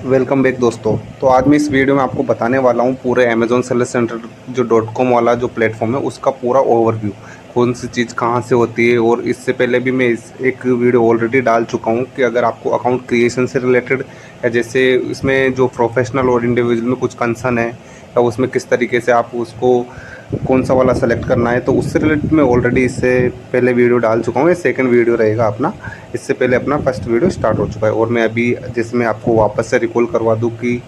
Welcome back दोस्तों। तो आज मैं इस वीडियो में आपको बताने वाला हूँ पूरे अमेज़ॉन सेलर सेंटर जो .com वाला जो प्लेटफॉर्म है उसका पूरा ओवरव्यू, कौन सी चीज़ कहाँ से होती है। और इससे पहले भी मैं एक वीडियो ऑलरेडी डाल चुका हूँ कि अगर आपको अकाउंट क्रिएशन से रिलेटेड या जैसे इसमें जो प्रोफेशनल और इंडिविजुअल में कुछ कंसर्न है या उसमें किस तरीके से आप उसको कौन सा वाला सेलेक्ट करना है, तो उससे रिलेटेड मैं ऑलरेडी इससे पहले वीडियो डाल चुका हूँ। ये सेकंड वीडियो रहेगा अपना। इससे पहले अपना फर्स्ट वीडियो स्टार्ट हो चुका है और मैं अभी जिसमें आपको वापस से रिकॉल करवा दूँ कि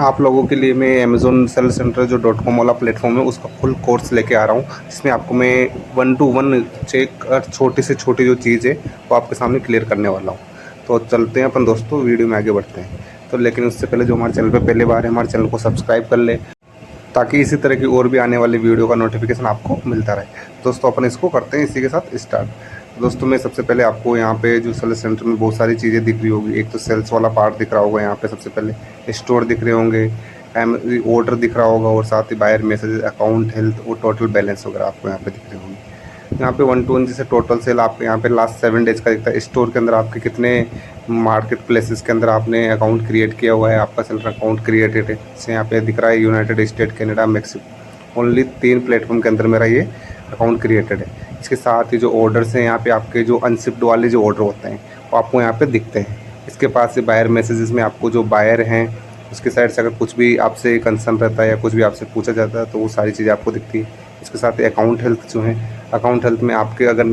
आप लोगों के लिए मैं अमेज़ॉन सेल सेंटर जो .com वाला प्लेटफॉर्म है उसका फुल कोर्स लेके आ रहा हूँ, जिसमें आपको मैं 1 to 1 चेक छोटी से छोटी जो चीज़ है वो आपके सामने क्लियर करने वाला हूँ। तो चलते हैं अपन दोस्तों, वीडियो में आगे बढ़ते हैं। तो लेकिन उससे पहले जो हमारे चैनल पर पहली बार है, हमारे चैनल को सब्सक्राइब कर ले ताकि इसी तरह की और भी आने वाली वीडियो का नोटिफिकेशन आपको मिलता रहे। दोस्तों अपन इसको करते हैं इसी के साथ स्टार्ट। दोस्तों मैं सबसे पहले आपको यहाँ पे जो सेल सेंटर में बहुत सारी चीज़ें दिख रही होगी। एक तो सेल्स वाला पार्ट दिख रहा होगा, यहाँ पे सबसे पहले स्टोर दिख रहे होंगे, ऑर्डर दिख रहा होगा और साथ ही बायर मैसेज, अकाउंट हेल्थ और टोटल बैलेंस वगैरह आपको यहाँ पे दिख रहे होंगे। यहाँ पे 1 to 1 जैसे टोटल सेल आपको यहाँ पे लास्ट 7 डेज़ का दिखता है। स्टोर के अंदर आपके कितने मार्केट प्लेसेस के अंदर आपने अकाउंट क्रिएट किया हुआ है, आपका सेलर अकाउंट क्रिएटेड है। जैसे यहाँ पे दिख रहा है United state, Canada, Mexico, only 3 platform के अंदर मेरा ये अकाउंट क्रिएटेड है। इसके साथ ही जो ऑर्डर्स हैं यहाँ पे आपके जो अनशिप्ड वाले जो ऑर्डर होते हैं वो आपको यहाँ पे दिखते हैं। इसके पास से बायर मैसेजेस में आपको जो बायर हैं उसके साइड से अगर कुछ भी आपसे कंसर्न रहता है या कुछ भी आपसे पूछा जाता है तो वो सारी चीज़ें आपको दिखती है। इसके साथ ही अकाउंट हेल्थ जो है, अकाउंट हेल्थ में आपके अगर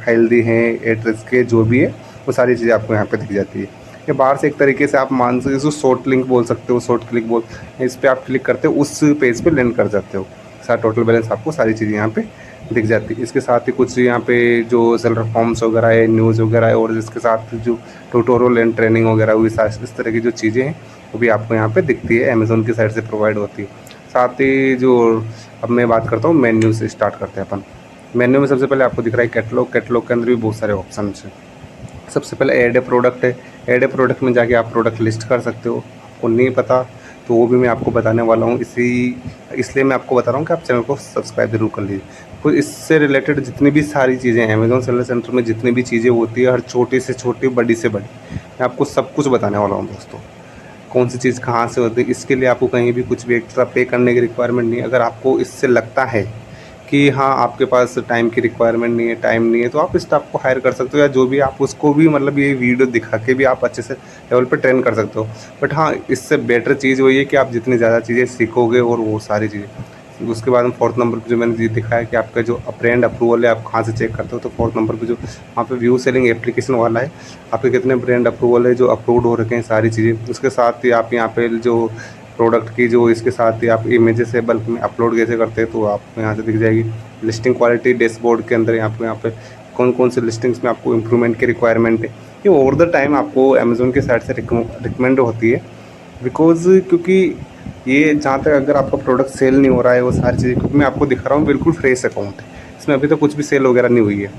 हेल्दी हैं, एड्रेस के जो भी है वो सारी चीज़ें आपको यहाँ पे दिख जाती है। ये बाहर से एक तरीके से आप मान सकते, इसको शॉर्ट लिंक बोल सकते हो, शॉर्ट क्लिक बोल, इस पर आप क्लिक करते हो उस पेज पे लैंड कर जाते हो। सारा टोटल बैलेंस आपको सारी चीज़ें यहाँ पे दिख जाती है। इसके साथ ही कुछ यहाँ पे जो सेलर फॉर्म्स वगैरह है, न्यूज़ वगैरह है और इसके साथ जो ट्यूटोरियल एंड ट्रेनिंग वगैरह हुई, इस तरह की जो चीज़ें हैं वो भी आपको यहाँ पे दिखती है, अमेज़ॉन की साइड से प्रोवाइड होती है। साथ ही जो अब मैं बात करता हूँ मेन्यू से स्टार्ट करते हैं अपन। मेन्यू में सबसे पहले आपको दिख रहा है कैटलॉग। कैटलॉग के अंदर भी बहुत सारे ऑप्शन हैं। सबसे पहले ऐड ए प्रोडक्ट है। ऐड ए प्रोडक्ट में जाके आप प्रोडक्ट लिस्ट कर सकते हो। आपको नहीं पता तो वो भी मैं आपको बताने वाला हूँ, इसलिए मैं आपको बता रहा हूँ कि आप चैनल को सब्सक्राइब जरूर कर लीजिए। तो इससे रिलेटेड जितनी भी सारी चीज़ें हैं अमेज़ॉन सेलर सेंटर में, जितनी भी चीज़ें होती है, हर छोटी से छोटी, बड़ी से बड़ी, मैं आपको सब कुछ बताने वाला हूँ दोस्तों। कौन सी चीज़ कहाँ से होती है, इसके लिए आपको कहीं भी कुछ भी एक्स्ट्रा पे करने की रिक्वायरमेंट नहीं है। अगर आपको इससे लगता है कि हाँ आपके पास टाइम की रिक्वायरमेंट नहीं है, टाइम नहीं है, तो आप स्टाफ को हायर कर सकते हो या जो भी आप उसको भी मतलब ये वीडियो दिखा के भी आप अच्छे से लेवल पे ट्रेन कर सकते हो। बट हाँ, इससे बेटर चीज़ वही है कि आप जितनी ज़्यादा चीज़ें सीखोगे और वो सारी चीज़ें। उसके बाद में 4th नंबर पे जो मैंने ये दिखा है कि आपका जो ब्रांड अप्रूवल है आप कहाँ से चेक करते हो, तो 4th नंबर पे जो वहाँ पे व्यू सेलिंग एप्लीकेशन वाला है, आपके कितने ब्रांड अप्रूवल है जो अप्रूव्ड हो रखे हैं सारी चीज़ें। उसके साथ ही आप यहाँ पे जो प्रोडक्ट की जो इसके साथ ही आप इमेजेस है बल्क में अपलोड कैसे करते हैं तो आपको यहाँ से दिख जाएगी। लिस्टिंग क्वालिटी डैशबोर्ड के अंदर यहाँ पे कौन कौन से लिस्टिंग्स में आपको इम्प्रूवमेंट की रिक्वायरमेंट है, ये ओवर द टाइम आपको अमेज़ॉन के साइड से रिकमेंड होती है। बिकॉज क्योंकि ये जहाँ तक अगर आपका प्रोडक्ट सेल नहीं हो रहा है वो सारी चीज़ें, क्योंकि मैं आपको दिखा रहा हूँ बिल्कुल फ्रेश अकाउंट है, इसमें अभी तो कुछ भी सेल वगैरह नहीं हुई है।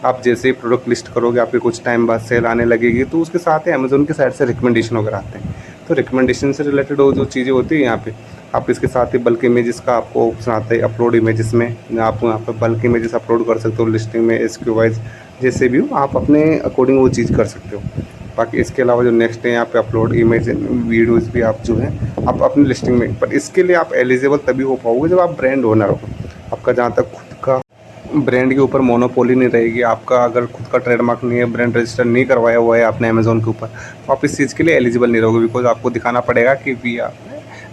आप जैसे ही प्रोडक्ट लिस्ट करोगे आपके कुछ टाइम बाद सेल आने लगेगी, तो उसके साथ ही अमेज़ॉन के साइड से रिकमेंडेशन वगैरह आते हैं। तो रिकमेंडेशन से रिलेटेड वो जो चीज़ें होती है यहाँ पे आप इसके साथ ही बल्क इमेजेस का आपको ऑप्शन आता है अपलोड इमेजेस में, आप यहाँ पर बल्क इमेजेस अपलोड कर सकते हो लिस्टिंग में, एसक्यू वाइज जैसे भी हो आप अपने अकॉर्डिंग वो चीज़ कर सकते हो। बाकी इसके अलावा जो नेक्स्ट है यहाँ पे अपलोड इमेज वीडियोज़ भी आप जो है आप अपनी लिस्टिंग में, पर इसके लिए आप एलिजिबल तभी हो पाओगे जब आप ब्रांड ओनर हो। आपका जहाँ तक खुद का ब्रांड के ऊपर मोनोपोली नहीं रहेगी, आपका अगर खुद का ट्रेडमार्क नहीं है, ब्रांड रजिस्टर नहीं करवाया हुआ है आपने अमेज़ॉन के ऊपर, तो आप इस चीज़ के लिए एलिजिबल नहीं रहोगे। बिकॉज आपको दिखाना पड़ेगा कि वी आर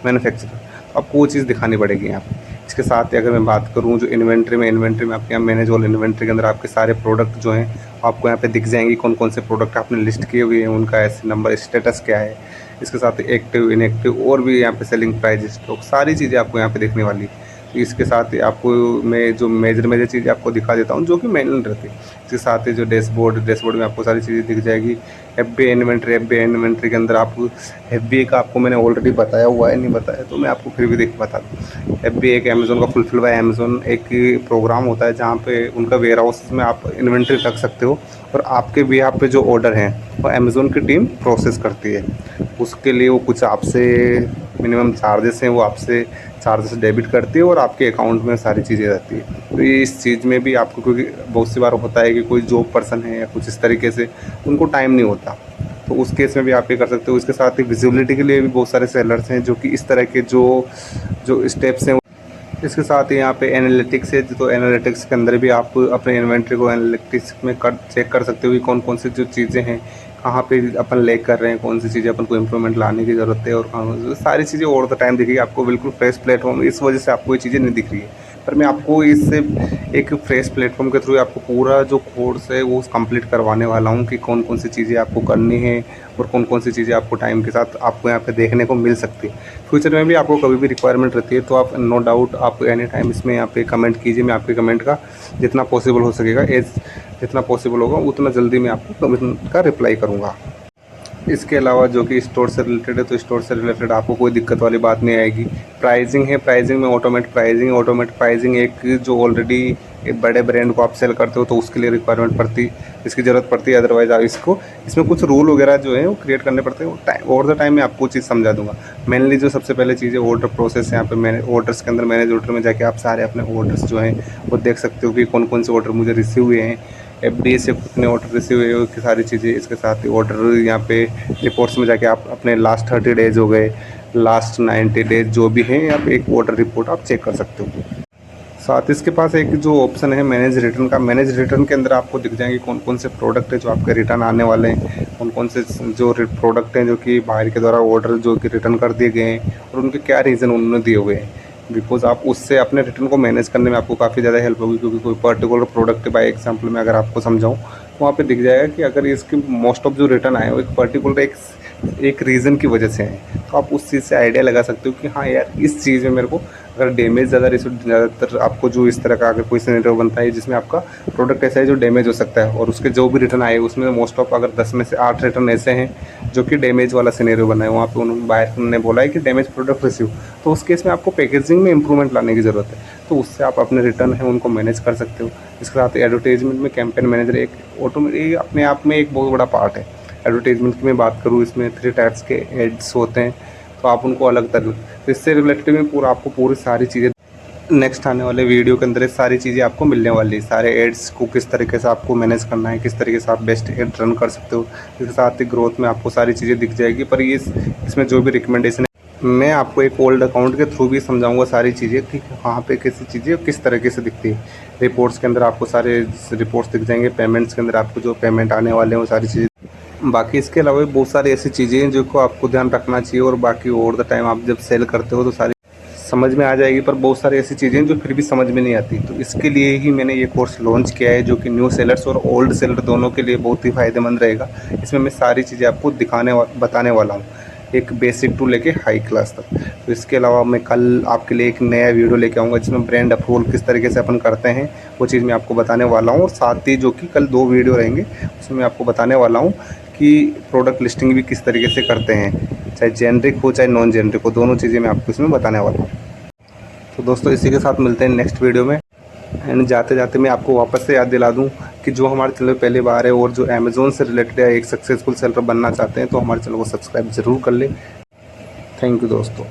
मैन्युफैक्चरर, आपको वो चीज़ दिखानी पड़ेगी यहाँ पे। इसके साथ ही अगर मैं बात करूँ जो इन्वेंट्री में आपके यहाँ मैनेज ऑल इन्वेंट्री के अंदर आपके सारे प्रोडक्ट जो हैं आपको यहाँ पे दिख जाएंगी, कौन कौन से प्रोडक्ट आपने लिस्ट किए हुए हैं, उनका ऐसे नंबर, स्टेटस क्या है। इसके साथ ही एक्टिव, इनएक्टिव और भी यहाँ पे सेलिंग प्राइस, स्टॉक, सारी चीज़ें आपको यहाँ पे देखने वाली है। इसके साथ ही आपको मैं जो मेजर चीज़ें आपको दिखा देता हूँ जो कि मैनुअल रहती है। इसके साथ ही जो डैशबोर्ड में आपको सारी चीज़ें दिख जाएगी। एफबीआई इन्वेंट्री के अंदर आपको एफबीआई का आपको मैंने ऑलरेडी बताया हुआ है, नहीं बताया तो मैं आपको फिर भी देख बता दूँ। एफबीआई एक अमेज़ॉन का फुलफिल बाय अमेज़ॉन एक प्रोग्राम होता है जहाँ पे उनका वेयर हाउस में आप इन्वेंट्री रख सकते हो और आपके बिहाफ पे जो ऑर्डर हैं वो अमेज़ॉन की टीम प्रोसेस करती है। उसके लिए वो कुछ आपसे मिनिमम चार्जेस हैं, वो आपसे चार्जेस डेबिट करती है और आपके अकाउंट में सारी चीज़ें रहती है। तो ये इस चीज़ में भी आपको, क्योंकि बहुत सी बार होता है कि कोई जॉब पर्सन है या कुछ इस तरीके से उनको टाइम नहीं होता, तो उस केस में भी आप ये कर सकते हो। इसके साथ ही विजिबिलिटी के लिए भी बहुत सारे सेलर्स हैं जो कि इस तरह के जो जो स्टेप्स हैं। इसके साथ ही यहाँ पे एनालिटिक्स है, तो एनालिटिक्स के अंदर भी आप अपने इन्वेंट्री को एनालिटिक्स में चेक कर सकते हो कि कौन कौन सी जो चीज़ें हैं, कहाँ पे अपन लैग कर रहे हैं, कौन सी चीज़ें अपन को इम्प्रूवमेंट लाने की ज़रूरत है, और कहाँ सारी चीज़ें ओवर द टाइम दिखेगी आपको, बिल्कुल फ्रेश प्लेटफॉर्म। इस वजह से आपको ये चीज़ें नहीं दिख रही है, पर मैं आपको इससे एक फ्रेश प्लेटफॉर्म के थ्रू आपको पूरा जो कोर्स है वो कंप्लीट करवाने वाला हूँ कि कौन कौन सी चीज़ें आपको करनी है और कौन कौन सी चीज़ें आपको टाइम के साथ आपको यहाँ पे देखने को मिल सकती है। फ्यूचर में भी आपको कभी भी रिक्वायरमेंट रहती है तो आप नो डाउट आप एनी टाइम इसमें यहाँ पे कमेंट कीजिए। मैं आपके कमेंट का जितना पॉसिबल हो सकेगा, जितना पॉसिबल होगा उतना जल्दी मैं आपको कमेंट का रिप्लाई करूँगा। इसके अलावा जो कि स्टोर से रिलेटेड है, तो स्टोर से रिलेटेड आपको कोई दिक्कत वाली बात नहीं आएगी। प्राइसिंग है, प्राइसिंग में ऑटोमेटिक प्राइसिंग एक जो ऑलरेडी एक बड़े ब्रांड को आप सेल करते हो तो उसके लिए रिक्वायरमेंट पड़ती, इसकी ज़रूरत पड़ती है। अदरवाइज़ आप इसमें कुछ रूल वगैरह जो है वो क्रिएट करने पड़ते हैं। टाइम ओवर द टाइम में आपको चीज़ समझा दूंगा। मेनली जो सबसे पहले चीज़ है ऑर्डर प्रोसेस है। यहाँ पे मैंने ऑर्डर्स के अंदर मैनेज ऑर्डर में जाके आप सारे अपने ऑर्डर्स जो हैं वो देख सकते हो कि कौन कौन से ऑर्डर मुझे रिसीव हुए हैं, एफडीए से कितने ऑर्डर रिसीव हुए हो की सारी चीज़ें। इसके साथ ही ऑर्डर यहाँ पे रिपोर्ट्स में जाके आप अपने लास्ट 30 डेज़ हो गए, लास्ट 90 डेज जो भी हैं, आप एक ऑर्डर रिपोर्ट आप चेक कर सकते हो। साथ ही इसके पास एक जो ऑप्शन है मैनेज रिटर्न का, मैनेज रिटर्न के अंदर आपको दिख जाएंगे कौन कौन से प्रोडक्ट है जो आपके रिटर्न आने वाले हैं, कौन कौन से जो प्रोडक्ट हैं जो कि बाहर के द्वारा ऑर्डर जो कि रिटर्न कर दिए गए हैं और उनके क्या रीज़न उन्होंने दिए हुए हैं। बिकॉज आप उससे अपने रिटर्न को मैनेज करने में आपको काफ़ी ज़्यादा हेल्प होगी, क्योंकि कोई पर्टिकुलर प्रोडक्ट बाय एग्जांपल में अगर आपको समझाऊँ तो वहाँ पे दिख जाएगा कि अगर इसकी मोस्ट ऑफ जो रिटर्न आए वो एक पर्टिकुलर एक रीज़न की वजह से हैं, तो आप उस चीज़ से आइडिया लगा सकते हो कि हाँ यार इस चीज़ में मेरे को अगर डैमेज ज़्यादातर आपको जो इस तरह का अगर कोई सिनेरियो बनता है जिसमें आपका प्रोडक्ट ऐसा है जो डैमेज हो सकता है और उसके जो भी रिटर्न आए उसमें मोस्ट ऑफ अगर 10 में से 8 रिटर्न ऐसे हैं जो कि डैमेज वाला सिनेरियो बना है, वहाँ पे उन्होंने बायर ने बोला है कि डैमेज प्रोडक्ट रिसीव, तो उस केस में आपको पैकेजिंग में इंप्रूवमेंट लाने की ज़रूरत है। तो उससे आप अपने रिटर्न है उनको मैनेज कर सकते हो। इसके साथ एडवर्टाइजमेंट में कैंपेन मैनेजर एक ऑटोमेटिक अपने आप में एक बहुत बड़ा पार्ट है। एडवर्टाइजमेंट की मैं बात करूँ, इसमें 3 टाइप्स के एड्स होते हैं, तो आप उनको अलग तरह, तो इससे रिलेटेड में पूरा आपको पूरी सारी चीज़ें नेक्स्ट आने वाले वीडियो के अंदर सारी चीज़ें आपको मिलने वाली है। सारे एड्स को किस तरीके से आपको मैनेज करना है, किस तरीके से आप बेस्ट एड रन कर सकते हो, इसके साथ ही ग्रोथ में आपको सारी चीज़ें दिख जाएगी। पर ये इसमें जो भी रिकमेंडेशन है मैं आपको एक ओल्ड अकाउंट के थ्रू भी समझाऊंगा सारी चीज़ें कि कहाँ पे कैसी चीज़ें किस तरीके से दिखती है। रिपोर्ट्स के अंदर आपको सारे रिपोर्ट्स दिख जाएंगे, पेमेंट्स के अंदर आपको जो पेमेंट आने वाले हैं वो सारी चीज़ें। बाकी इसके अलावा भी बहुत सारी ऐसी चीज़ें हैं जो को आपको ध्यान रखना चाहिए, और बाकी ओवर द टाइम आप जब सेल करते हो तो सारी समझ में आ जाएगी। पर बहुत सारी ऐसी चीज़ें जो फिर भी समझ में नहीं आती, तो इसके लिए ही मैंने ये कोर्स लॉन्च किया है जो कि न्यू सेलर्स और ओल्ड सेलर दोनों के लिए बहुत ही फ़ायदेमंद रहेगा। इसमें मैं सारी चीज़ें आपको बताने वाला हूँ, एक बेसिक टू लेके हाई क्लास तक। तो इसके अलावा मैं कल आपके लिए एक नया वीडियो लेके आऊँगा जिसमें ब्रांड अप्रूवल किस तरीके से अपन करते हैं वो चीज़ मैं आपको बताने वाला हूँ। और साथ ही जो कि कल 2 वीडियो रहेंगे उसमें मैं आपको बताने वाला हूँ कि प्रोडक्ट लिस्टिंग भी किस तरीके से करते हैं, चाहे जेनरिक हो चाहे नॉन जेनरिक हो, दोनों चीज़ें मैं आपको इसमें बताने वाला हूँ। तो दोस्तों इसी के साथ मिलते हैं नेक्स्ट वीडियो में। एंड जाते जाते मैं आपको वापस से याद दिला दूं कि जो हमारे चैनल पहली बार है और जो अमेज़ॉन से रिलेटेड है एक सक्सेसफुल सेलर बनना चाहते हैं तो हमारे चैनल को सब्सक्राइब ज़रूर कर लें। थैंक यू दोस्तों।